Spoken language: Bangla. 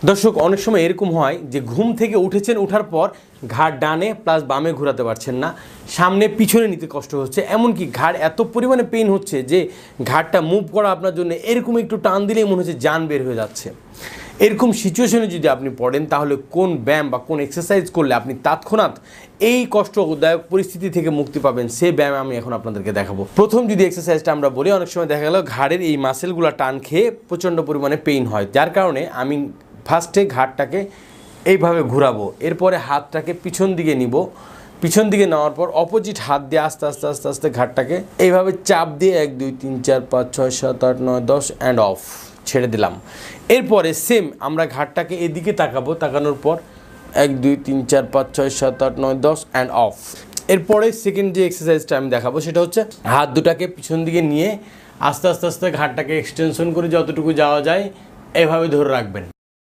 দর্শক অনেক সময় এরকম হয় যে ঘুম থেকে উঠেছেন, ওঠার পর ঘাড় ডানে প্লাস বামে ঘোরাতে পারছেন না, সামনে পিছনে নিতে কষ্ট হচ্ছে, এমনকি ঘাড় এত পরিমাণে পেইন হচ্ছে যে ঘাড়টা মুভ করা আপনার জন্য এরকম একটু টান দিলেই মনে হচ্ছে জান বের হয়ে যাচ্ছে। এরকম সিচুয়েশনে যদি আপনি পড়েন তাহলে কোন ব্যায়াম বা কোন এক্সারসাইজ করলে আপনি তৎক্ষণাৎ এই কষ্টদায়ক পরিস্থিতি থেকে মুক্তি পাবেন, সেই ব্যায়াম আমি এখন আপনাদেরকে দেখাবো। প্রথম যদি এক্সারসাইজটা আমরা বলি, অনেক সময় দেখা গেল ঘাড়ের এই মাসেলগুলো টান খেয়ে প্রচণ্ড পরিমাণে পেইন হয়, যার কারণে আমি ফার্স্টে ঘাড়টাকে এইভাবে ঘুরাবো, এরপরে হাতটাকে পিছন দিকে নিব, পিছন দিকে নেওয়ার পর অপোজিট হাত দিয়ে আস্তে আস্তে আস্তে আস্তে ঘাড়টাকে এইভাবে চাপ দিয়ে 1 2 3 4 5 6 7 8 9 10 অ্যান্ড অফ ছেড়ে দিলাম। এরপরে সেম আমরা ঘাড়টাকে এদিকে তাকাবো, তাকানোর পর 1 2 3 4 5 6 7 8 9 10 অ্যান্ড অফ। এরপরে সেকেন্ড যে এক্সারসাইজটা আমি দেখাবো সেটা হচ্ছে হাত দুটাকে পিছন দিকে নিয়ে আস্তে আস্তে আস্তে ঘাড়টাকে এক্সটেনশন করে যতটুকু যাওয়া যায় এভাবে ধরে রাখবেন।